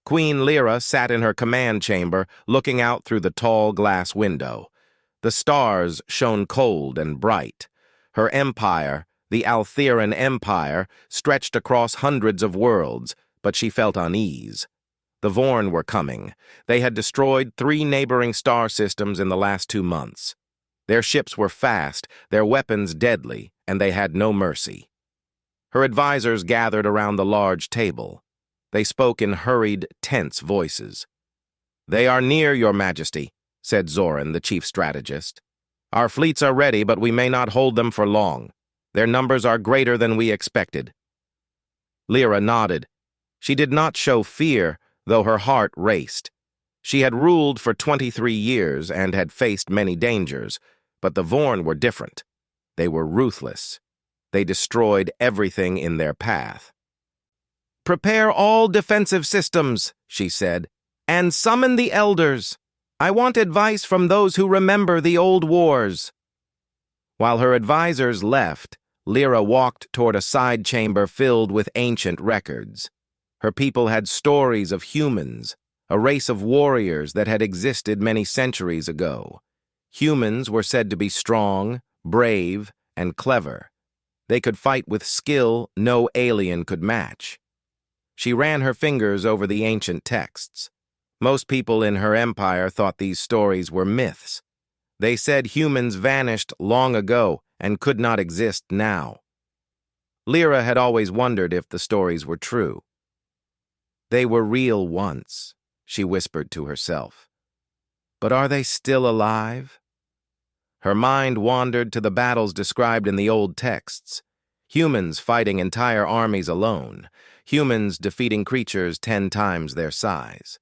Queen Lyra sat in her command chamber, looking out through the tall glass window. The stars shone cold and bright. Her empire, the Altheran Empire, stretched across hundreds of worlds, but she felt unease. The Vorn were coming. They had destroyed 3 neighboring star systems in the last 2 months. Their ships were fast, their weapons deadly, and they had no mercy. Her advisors gathered around the large table. They spoke in hurried, tense voices. "They are near, Your Majesty," said Zoran, the chief strategist. "Our fleets are ready, but we may not hold them for long. Their numbers are greater than we expected." Lyra nodded. She did not show fear, though her heart raced. She had ruled for 23 years and had faced many dangers, but the Vorn were different. They were ruthless. They destroyed everything in their path. "Prepare all defensive systems," she said, "and summon the elders. I want advice from those who remember the old wars." While her advisors left, Lyra walked toward a side chamber filled with ancient records. Her people had stories of humans, a race of warriors that had existed many centuries ago. Humans were said to be strong, brave, and clever. They could fight with skill no alien could match. She ran her fingers over the ancient texts. Most people in her empire thought these stories were myths. They said humans vanished long ago and could not exist now. Lyra had always wondered if the stories were true. "They were real once," she whispered to herself. "But are they still alive?" Her mind wandered to the battles described in the old texts. Humans fighting entire armies alone. Humans defeating creatures 10 times their size.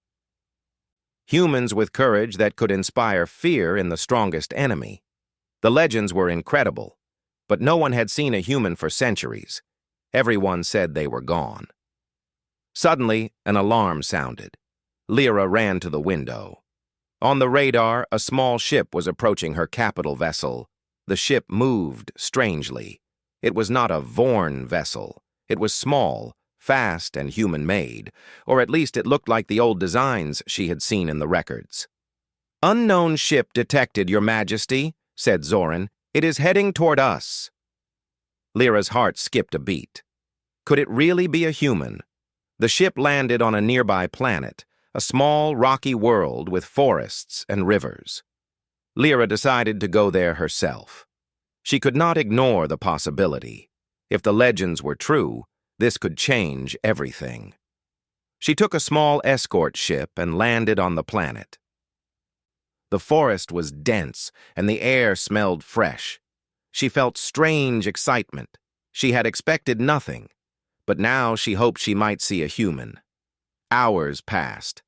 Humans with courage that could inspire fear in the strongest enemy. The legends were incredible, but no one had seen a human for centuries. Everyone said they were gone. Suddenly, an alarm sounded. Lyra ran to the window. On the radar, a small ship was approaching her capital vessel. The ship moved strangely. It was not a Vorn vessel. It was small, fast, and human-made, or at least it looked like the old designs she had seen in the records. "Unknown ship detected, Your Majesty," said Zoran. "It is heading toward us." Lyra's heart skipped a beat. Could it really be a human? The ship landed on a nearby planet, a small, rocky world with forests and rivers. Lyra decided to go there herself. She could not ignore the possibility. If the legends were true, this could change everything. She took a small escort ship and landed on the planet. The forest was dense, and the air smelled fresh. She felt strange excitement. She had expected nothing, but now she hoped she might see a human. Hours passed.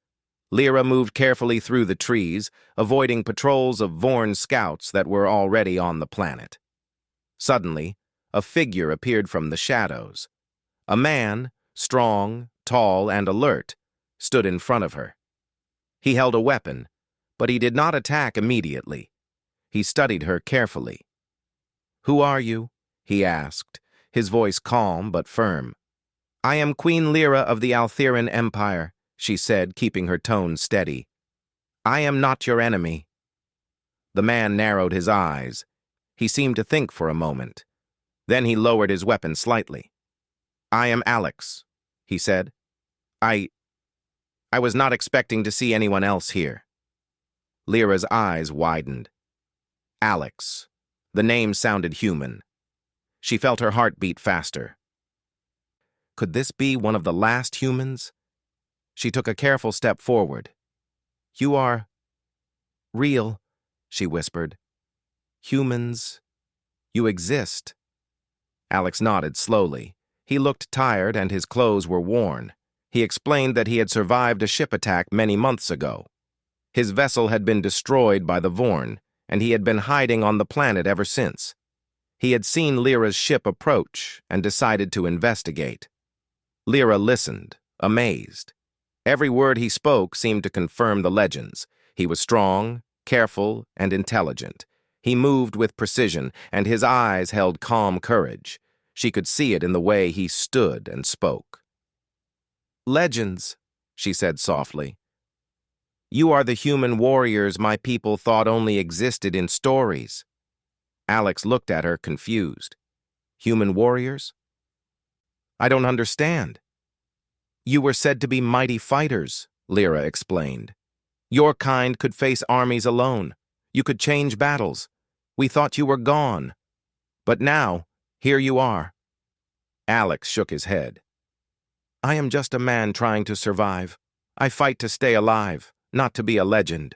Lyra moved carefully through the trees, avoiding patrols of Vorn scouts that were already on the planet. Suddenly, a figure appeared from the shadows. A man, strong, tall, and alert, stood in front of her. He held a weapon, but he did not attack immediately. He studied her carefully. "Who are you?" he asked, his voice calm but firm. "I am Queen Lyra of the Altheran Empire," she said, keeping her tone steady. "I am not your enemy." The man narrowed his eyes. He seemed to think for a moment. Then he lowered his weapon slightly. "I am Alex," he said. I was not expecting to see anyone else here." Lyra's eyes widened. Alex. The name sounded human. She felt her heart beat faster. Could this be one of the last humans? She took a careful step forward. "You are real," she whispered. "Humans, you exist." Alex nodded slowly. He looked tired and his clothes were worn. He explained that he had survived a ship attack many months ago. His vessel had been destroyed by the Vorn, and he had been hiding on the planet ever since. He had seen Lyra's ship approach and decided to investigate. Lyra listened, amazed. Every word he spoke seemed to confirm the legends. He was strong, careful, and intelligent. He moved with precision, and his eyes held calm courage. She could see it in the way he stood and spoke. "Legends," she said softly. You are the human warriors my people thought only existed in stories. Alex looked at her, confused. Human warriors? I don't understand. You were said to be mighty fighters, Lyra explained. Your kind could face armies alone. You could change battles. We thought you were gone. But now, here you are. Alex shook his head. I am just a man trying to survive. I fight to stay alive, not to be a legend.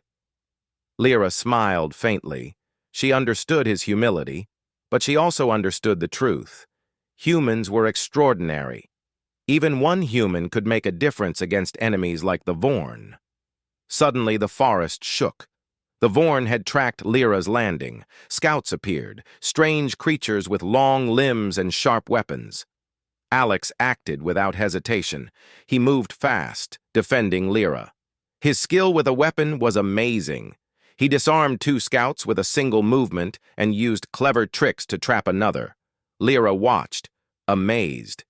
Lyra smiled faintly. She understood his humility, but she also understood the truth. Humans were extraordinary. Even one human could make a difference against enemies like the Vorn. Suddenly the forest shook. The Vorn had tracked Lyra's landing. Scouts appeared, strange creatures with long limbs and sharp weapons. Alex acted without hesitation. He moved fast, defending Lyra. His skill with a weapon was amazing. He disarmed 2 scouts with a single movement and used clever tricks to trap another. Lyra watched, amazed.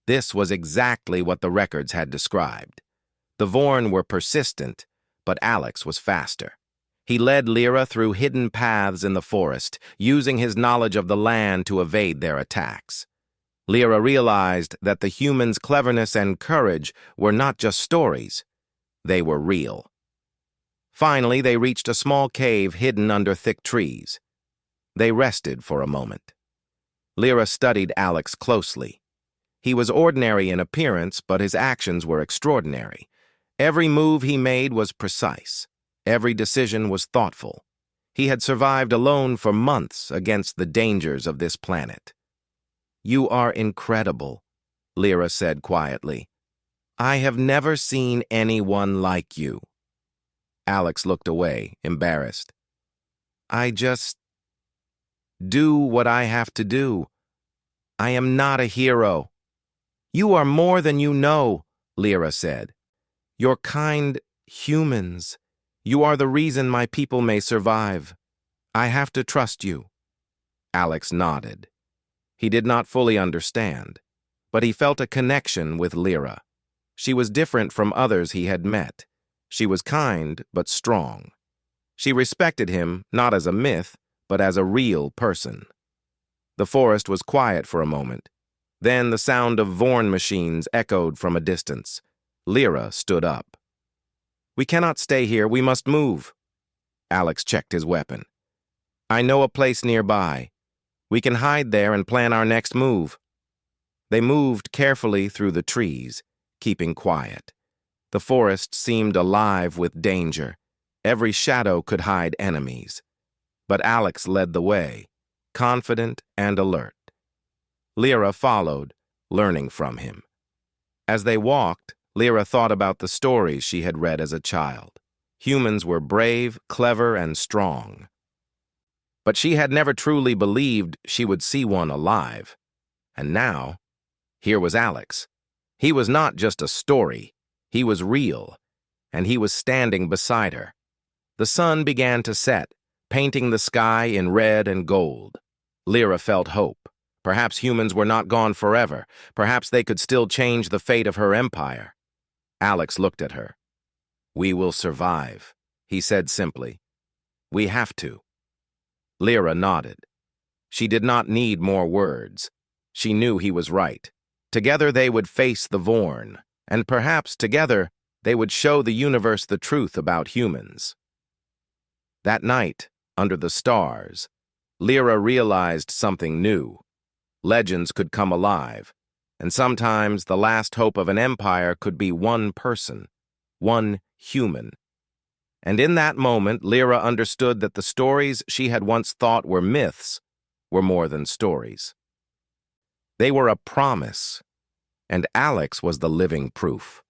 This was exactly what the records had described. The Vorn were persistent, but Alex was faster. He led Lyra through hidden paths in the forest, using his knowledge of the land to evade their attacks. Lyra realized that the humans' cleverness and courage were not just stories. They were real. Finally, they reached a small cave hidden under thick trees. They rested for a moment. Lyra studied Alex closely. He was ordinary in appearance, but his actions were extraordinary. Every move he made was precise. Every decision was thoughtful. He had survived alone for months against the dangers of this planet. You are incredible, Lyra said quietly. I have never seen anyone like you. Alex looked away, embarrassed. I just do what I have to do. I am not a hero. You are more than you know, Lyra said. You're kind humans. You are the reason my people may survive. I have to trust you. Alex nodded. He did not fully understand, but he felt a connection with Lyra. She was different from others he had met. She was kind but strong. She respected him not as a myth, but as a real person. The forest was quiet for a moment. Then the sound of Vorn machines echoed from a distance. Lyra stood up. We cannot stay here, we must move. Alex checked his weapon. I know a place nearby. We can hide there and plan our next move. They moved carefully through the trees, keeping quiet. The forest seemed alive with danger. Every shadow could hide enemies. But Alex led the way, confident and alert. Lyra followed, learning from him. As they walked, Lyra thought about the stories she had read as a child. Humans were brave, clever, and strong. But she had never truly believed she would see one alive. And now, here was Alex. He was not just a story. He was real, and he was standing beside her. The sun began to set, painting the sky in red and gold. Lyra felt hope. Perhaps humans were not gone forever. Perhaps they could still change the fate of her empire. Alex looked at her. We will survive, he said simply. We have to. Lyra nodded. She did not need more words. She knew he was right. Together they would face the Vorn, and perhaps together they would show the universe the truth about humans. That night, under the stars, Lyra realized something new. Legends could come alive, and sometimes the last hope of an empire could be one person, one human. And in that moment, Lyra understood that the stories she had once thought were myths were more than stories. They were a promise, and Alex was the living proof.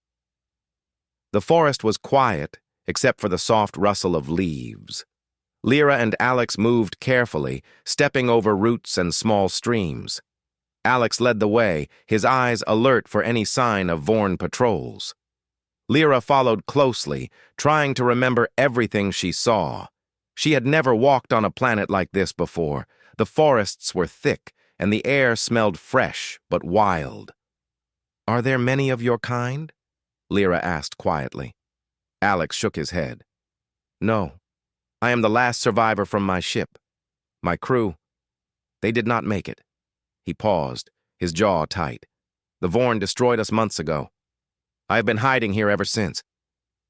The forest was quiet, except for the soft rustle of leaves. Lyra and Alex moved carefully, stepping over roots and small streams. Alex led the way, his eyes alert for any sign of Vorn patrols. Lyra followed closely, trying to remember everything she saw. She had never walked on a planet like this before. The forests were thick, and the air smelled fresh but wild. Are there many of your kind? Lyra asked quietly. Alex shook his head. No, I am the last survivor from my ship. My crew, they did not make it. He paused, his jaw tight. The Vorn destroyed us months ago. I have been hiding here ever since.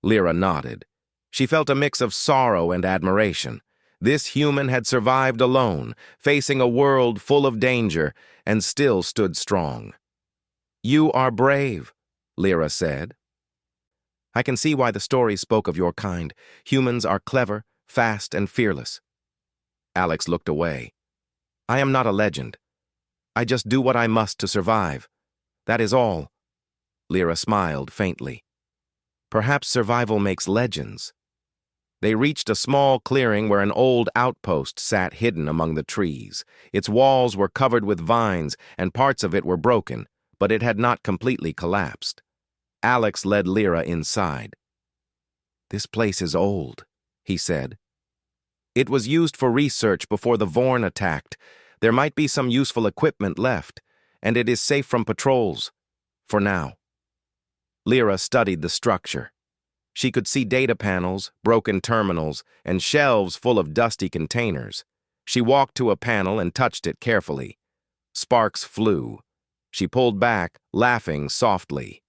Lyra nodded. She felt a mix of sorrow and admiration. This human had survived alone, facing a world full of danger, and still stood strong. You are brave, Lyra said. I can see why the stories spoke of your kind. Humans are clever, fast, and fearless. Alex looked away. I am not a legend. I just do what I must to survive. That is all. Lyra smiled faintly. Perhaps survival makes legends. They reached a small clearing where an old outpost sat hidden among the trees. Its walls were covered with vines, and parts of it were broken, but it had not completely collapsed. Alex led Lyra inside. This place is old, he said. It was used for research before the Vorn attacked. There might be some useful equipment left, and it is safe from patrols. For now. Lyra studied the structure. She could see data panels, broken terminals, and shelves full of dusty containers. She walked to a panel and touched it carefully. Sparks flew. She pulled back, laughing softly.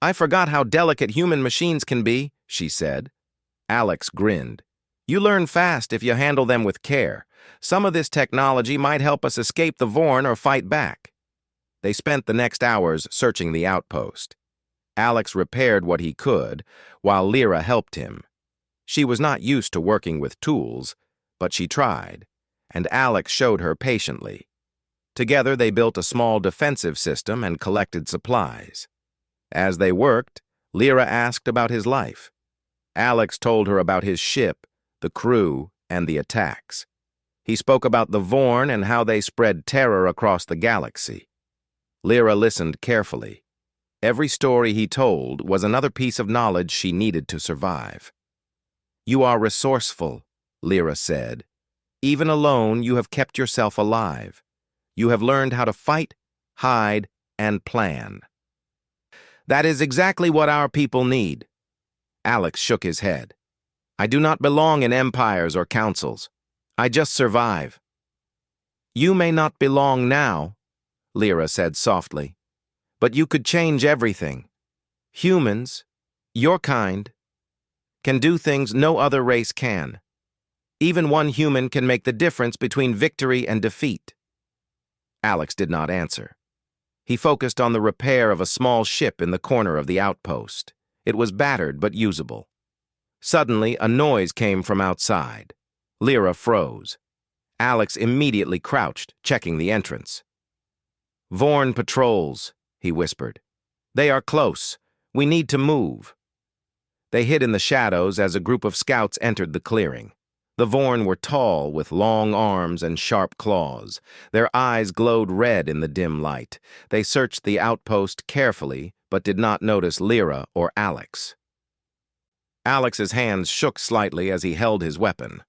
I forgot how delicate human machines can be, she said. Alex grinned. You learn fast if you handle them with care. Some of this technology might help us escape the Vorn or fight back. They spent the next hours searching the outpost. Alex repaired what he could, while Lyra helped him. She was not used to working with tools, but she tried, and Alex showed her patiently. Together they built a small defensive system and collected supplies. As they worked, Lyra asked about his life. Alex told her about his ship, the crew, and the attacks. He spoke about the Vorn and how they spread terror across the galaxy. Lyra listened carefully. Every story he told was another piece of knowledge she needed to survive. You are resourceful, Lyra said. Even alone, you have kept yourself alive. You have learned how to fight, hide, and plan. That is exactly what our people need. Alex shook his head. I do not belong in empires or councils. I just survive. You may not belong now, Lyra said softly, but you could change everything. Humans, your kind, can do things no other race can. Even one human can make the difference between victory and defeat. Alex did not answer. He focused on the repair of a small ship in the corner of the outpost. It was battered but usable. Suddenly, a noise came from outside. Lyra froze. Alex immediately crouched, checking the entrance. Vorn patrols, he whispered. They are close. We need to move. They hid in the shadows as a group of scouts entered the clearing. The Vorn were tall, with long arms and sharp claws. Their eyes glowed red in the dim light. They searched the outpost carefully, but did not notice Lyra or Alex. Alex's hands shook slightly as he held his weapon.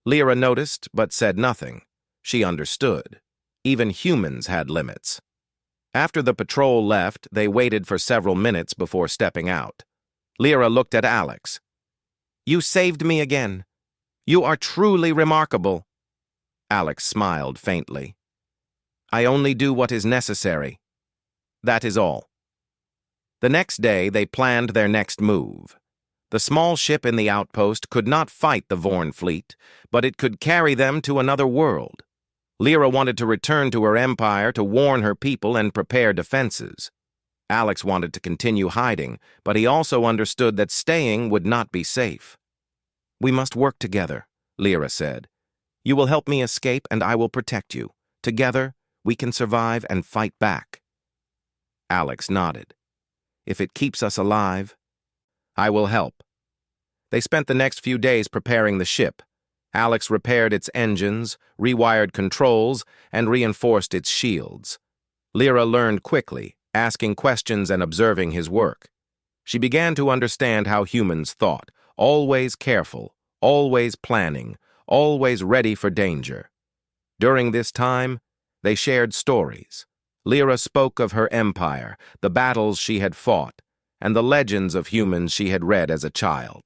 Lyra noticed, but said nothing. She understood. Even humans had limits. After the patrol left, they waited for several minutes before stepping out. Lyra looked at Alex. You saved me again. You are truly remarkable. Alex smiled faintly. I only do what is necessary. That is all. The next day, they planned their next move. The small ship in the outpost could not fight the Vorn fleet, but it could carry them to another world. Lyra wanted to return to her empire to warn her people and prepare defenses. Alex wanted to continue hiding, but he also understood that staying would not be safe. We must work together, Lyra said. You will help me escape and I will protect you. Together, we can survive and fight back. Alex nodded. If it keeps us alive, I will help. They spent the next few days preparing the ship. Alex repaired its engines, rewired controls, and reinforced its shields. Lyra learned quickly, asking questions and observing his work. She began to understand how humans thought, always careful, always planning, always ready for danger. During this time, they shared stories. Lyra spoke of her empire, the battles she had fought, and the legends of humans she had read as a child.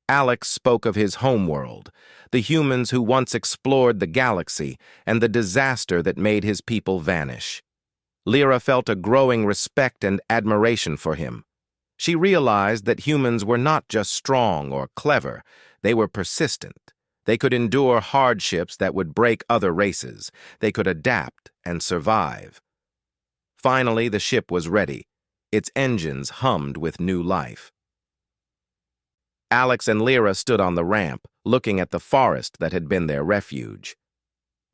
Alex spoke of his homeworld, the humans who once explored the galaxy, and the disaster that made his people vanish. Lyra felt a growing respect and admiration for him. She realized that humans were not just strong or clever, they were persistent. They could endure hardships that would break other races. They could adapt and survive. Finally, the ship was ready. Its engines hummed with new life. Alex and Lyra stood on the ramp, looking at the forest that had been their refuge.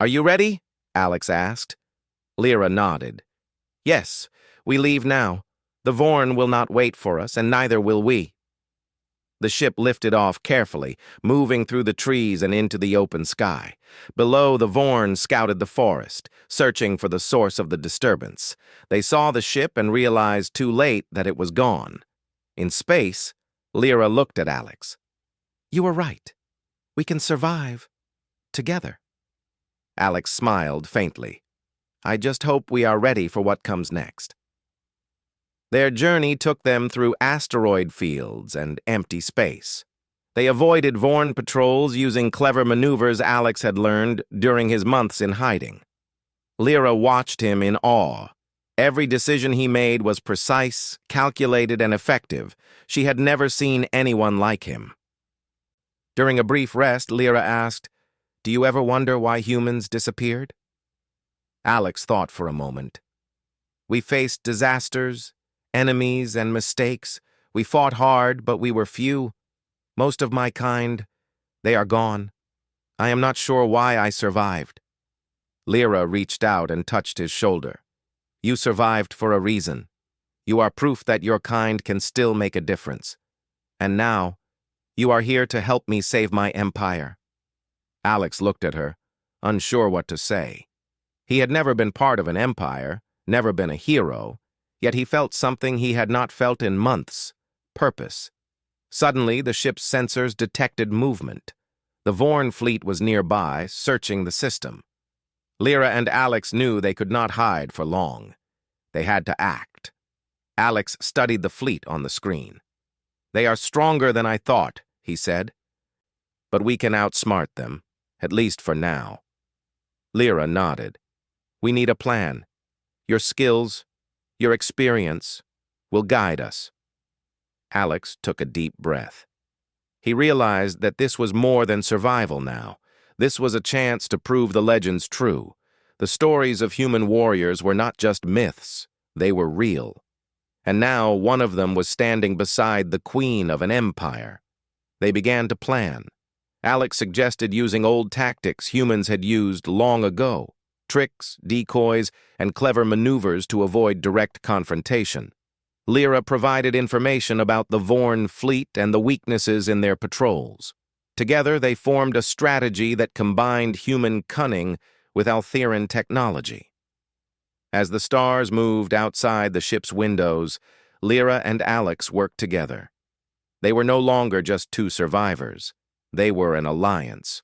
"Are you ready?" Alex asked. Lyra nodded. "Yes, we leave now. The Vorn will not wait for us, and neither will we." The ship lifted off carefully, moving through the trees and into the open sky. Below, the Vorn scouted the forest, searching for the source of the disturbance. They saw the ship and realized too late that it was gone. In space, Lyra looked at Alex. "You were right. We can survive together." Alex smiled faintly. "I just hope we are ready for what comes next." Their journey took them through asteroid fields and empty space. They avoided Vorn patrols using clever maneuvers Alex had learned during his months in hiding. Lyra watched him in awe. Every decision he made was precise, calculated, and effective. She had never seen anyone like him. During a brief rest, Lyra asked, "Do you ever wonder why humans disappeared?" Alex thought for a moment. "We faced disasters, enemies, and mistakes. We fought hard, but we were few. Most of my kind, they are gone. I am not sure why I survived." Lyra reached out and touched his shoulder. "You survived for a reason. You are proof that your kind can still make a difference. And now, you are here to help me save my empire." Alex looked at her, unsure what to say. He had never been part of an empire, never been a hero, yet he felt something he had not felt in months: purpose. Suddenly, the ship's sensors detected movement. The Vorn fleet was nearby, searching the system. Lyra and Alex knew they could not hide for long. They had to act. Alex studied the fleet on the screen. "They are stronger than I thought," he said. "But we can outsmart them, at least for now." Lyra nodded. "We need a plan. Your skills, your experience, will guide us." Alex took a deep breath. He realized that this was more than survival now. This was a chance to prove the legends true. The stories of human warriors were not just myths, they were real. And now one of them was standing beside the queen of an empire. They began to plan. Alex suggested using old tactics humans had used long ago: tricks, decoys, and clever maneuvers to avoid direct confrontation. Lyra provided information about the Vorn fleet and the weaknesses in their patrols. Together, they formed a strategy that combined human cunning with Altheran technology. As the stars moved outside the ship's windows, Lyra and Alex worked together. They were no longer just two survivors. They were an alliance.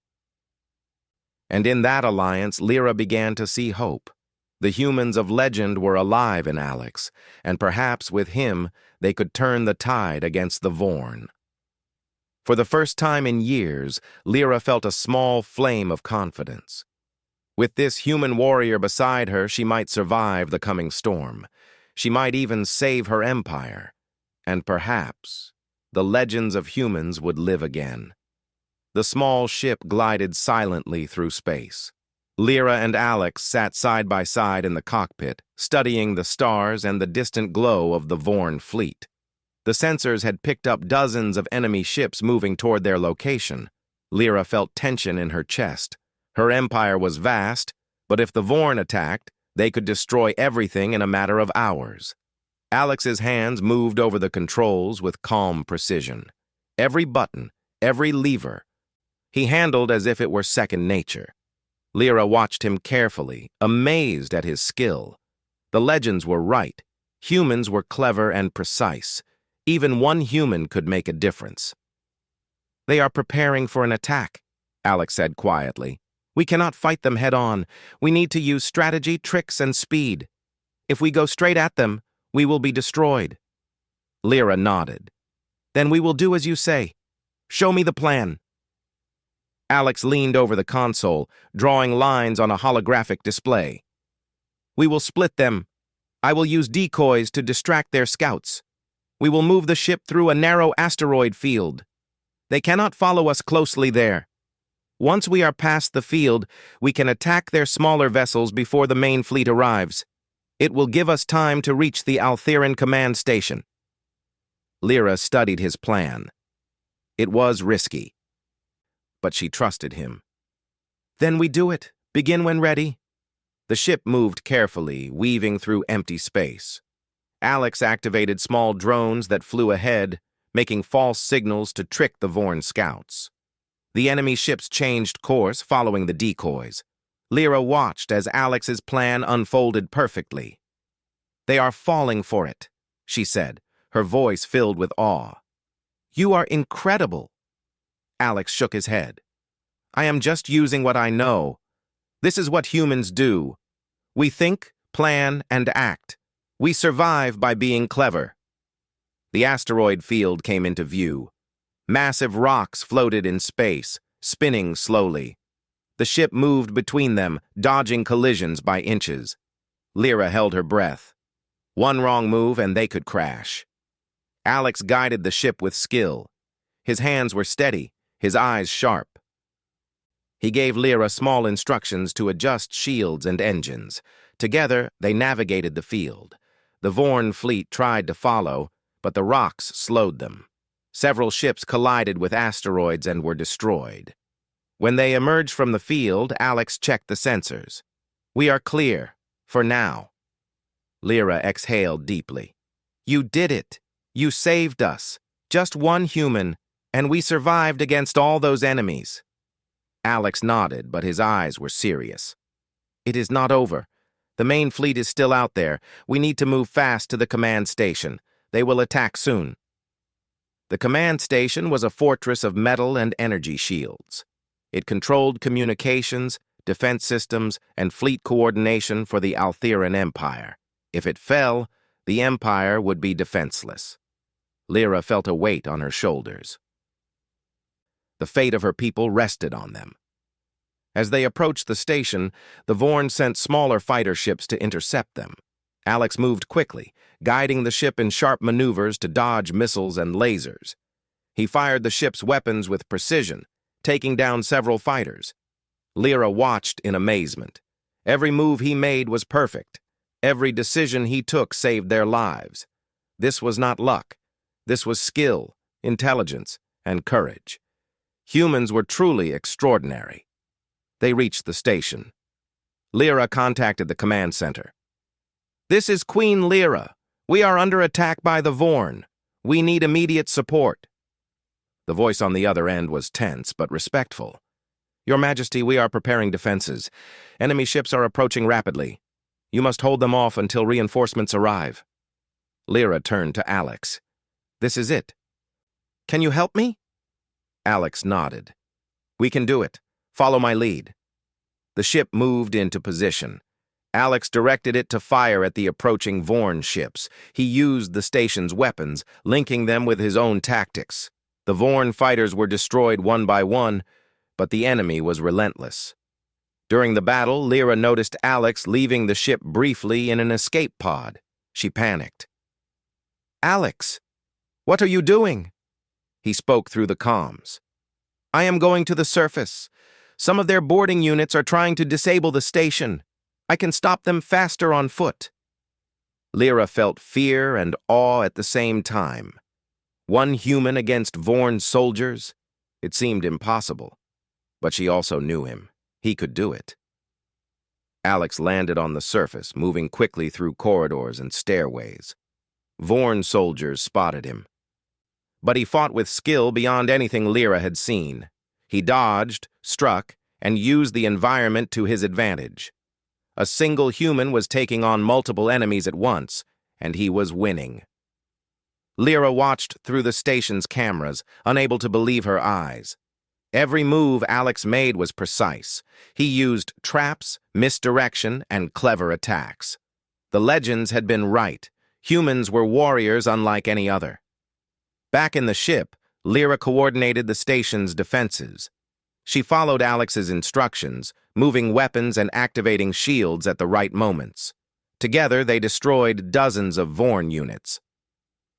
And in that alliance, Lyra began to see hope. The humans of legend were alive in Alex, and perhaps with him they could turn the tide against the Vorn. For the first time in years, Lyra felt a small flame of confidence. With this human warrior beside her, she might survive the coming storm. She might even save her empire. And perhaps the legends of humans would live again. The small ship glided silently through space. Lyra and Alex sat side by side in the cockpit, studying the stars and the distant glow of the Vorn fleet. The sensors had picked up dozens of enemy ships moving toward their location. Lyra felt tension in her chest. Her empire was vast, but if the Vorn attacked, they could destroy everything in a matter of hours. Alex's hands moved over the controls with calm precision. Every button, every lever, he handled as if it were second nature. Lyra watched him carefully, amazed at his skill. The legends were right. Humans were clever and precise. Even one human could make a difference. "They are preparing for an attack," Alex said quietly. "We cannot fight them head-on. We need to use strategy, tricks, and speed. If we go straight at them, we will be destroyed." Lyra nodded. Then we will do as you say. Show me the plan. Alex leaned over the console, drawing lines on a holographic display. We will split them. I will use decoys to distract their scouts. We will move the ship through a narrow asteroid field. They cannot follow us closely there. Once we are past the field, we can attack their smaller vessels before the main fleet arrives. It will give us time to reach the Altheran command station. Lyra studied his plan. It was risky, but she trusted him. Then we do it. Begin when ready. The ship moved carefully, weaving through empty space. Alex activated small drones that flew ahead, making false signals to trick the Vorn scouts. The enemy ships changed course, following the decoys. Lyra watched as Alex's plan unfolded perfectly. They are falling for it, she said, her voice filled with awe. You are incredible. Alex shook his head. I am just using what I know. This is what humans do. We think, plan, and act. We survive by being clever. The asteroid field came into view. Massive rocks floated in space, spinning slowly. The ship moved between them, dodging collisions by inches. Lyra held her breath. One wrong move and they could crash. Alex guided the ship with skill. His hands were steady, his eyes sharp. He gave Lyra small instructions to adjust shields and engines. Together, they navigated the field. The Vorn fleet tried to follow, but the rocks slowed them. Several ships collided with asteroids and were destroyed. When they emerged from the field, Alex checked the sensors. We are clear, for now. Lyra exhaled deeply. You did it. You saved us. Just one human, and we survived against all those enemies. Alex nodded, but his eyes were serious. It is not over. The main fleet is still out there. We need to move fast to the command station. They will attack soon. The command station was a fortress of metal and energy shields. It controlled communications, defense systems, and fleet coordination for the Altheran Empire. If it fell, the Empire would be defenseless. Lyra felt a weight on her shoulders. The fate of her people rested on them. As they approached the station, the Vorn sent smaller fighter ships to intercept them. Alex moved quickly, guiding the ship in sharp maneuvers to dodge missiles and lasers. He fired the ship's weapons with precision, taking down several fighters. Lyra watched in amazement. Every move he made was perfect. Every decision he took saved their lives. This was not luck. This was skill, intelligence, and courage. Humans were truly extraordinary. They reached the station. Lyra contacted the command center. This is Queen Lyra. We are under attack by the Vorn. We need immediate support. The voice on the other end was tense but respectful. Your Majesty, we are preparing defenses. Enemy ships are approaching rapidly. You must hold them off until reinforcements arrive. Lyra turned to Alex. This is it. Can you help me? Alex nodded. We can do it. Follow my lead. The ship moved into position. Alex directed it to fire at the approaching Vorn ships. He used the station's weapons, linking them with his own tactics. The Vorn fighters were destroyed one by one, but the enemy was relentless. During the battle, Lyra noticed Alex leaving the ship briefly in an escape pod. She panicked. Alex, what are you doing? He spoke through the comms. I am going to the surface. Some of their boarding units are trying to disable the station. I can stop them faster on foot. Lyra felt fear and awe at the same time. One human against Vorn soldiers? It seemed impossible. But she also knew him. He could do it. Alex landed on the surface, moving quickly through corridors and stairways. Vorn soldiers spotted him. But he fought with skill beyond anything Lyra had seen. He dodged, struck, and used the environment to his advantage. A single human was taking on multiple enemies at once, and he was winning. Lyra watched through the station's cameras, unable to believe her eyes. Every move Alex made was precise. He used traps, misdirection, and clever attacks. The legends had been right. Humans were warriors unlike any other. Back in the ship, Lyra coordinated the station's defenses. She followed Alex's instructions, moving weapons and activating shields at the right moments. Together, they destroyed dozens of Vorn units.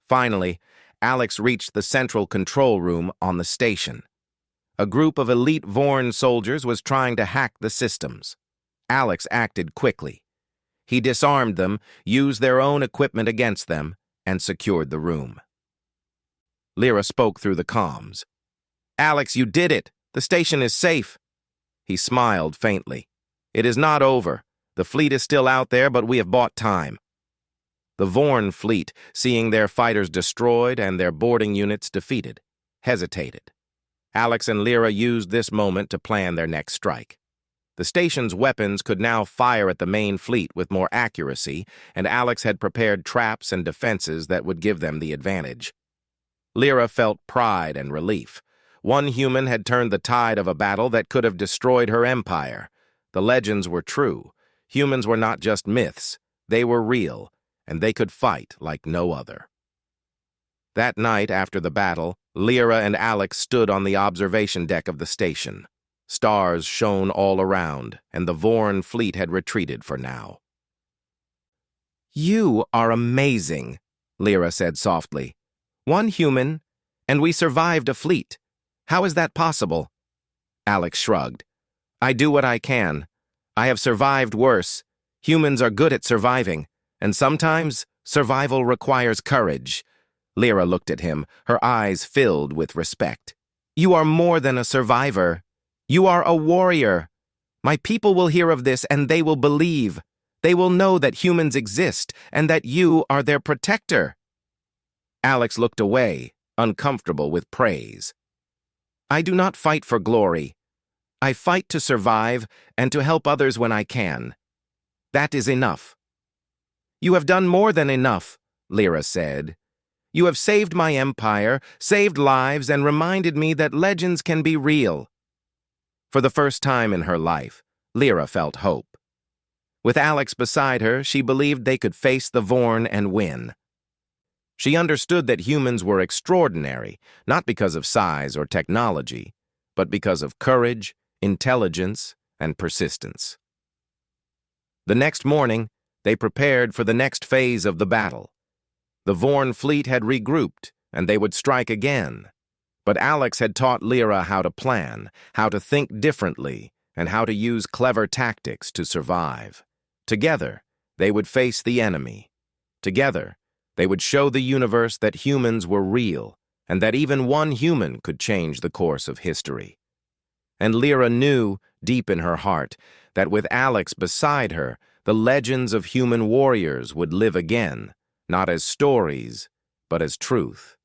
Finally, Alex reached the central control room on the station. A group of elite Vorn soldiers was trying to hack the systems. Alex acted quickly. He disarmed them, used their own equipment against them, and secured the room. Lyra spoke through the comms. "Alex, you did it! The station is safe!" He smiled faintly. "It is not over. The fleet is still out there, but we have bought time." The Vorn fleet, seeing their fighters destroyed and their boarding units defeated, hesitated. Alex and Lyra used this moment to plan their next strike. The station's weapons could now fire at the main fleet with more accuracy, and Alex had prepared traps and defenses that would give them the advantage. Lyra felt pride and relief. One human had turned the tide of a battle that could have destroyed her empire. The legends were true. Humans were not just myths. They were real, and they could fight like no other. That night after the battle, Lyra and Alex stood on the observation deck of the station. Stars shone all around, and the Vorn fleet had retreated for now. "You are amazing," Lyra said softly. "One human, and we survived a fleet. How is that possible?" Alex shrugged. "I do what I can. I have survived worse. Humans are good at surviving, and sometimes survival requires courage." Lyra looked at him, her eyes filled with respect. "You are more than a survivor. You are a warrior. My people will hear of this and they will believe. They will know that humans exist and that you are their protector." Alex looked away, uncomfortable with praise. "I do not fight for glory. I fight to survive and to help others when I can. That is enough." "You have done more than enough," Lyra said. "You have saved my empire, saved lives, and reminded me that legends can be real." For the first time in her life, Lyra felt hope. With Alex beside her, she believed they could face the Vorn and win. She understood that humans were extraordinary, not because of size or technology, but because of courage, intelligence, and persistence. The next morning, they prepared for the next phase of the battle. The Vorn fleet had regrouped, and they would strike again. But Alex had taught Lyra how to plan, how to think differently, and how to use clever tactics to survive. Together, they would face the enemy. Together, they would show the universe that humans were real, and that even one human could change the course of history. And Lyra knew, deep in her heart, that with Alex beside her, the legends of human warriors would live again, not as stories, but as truth.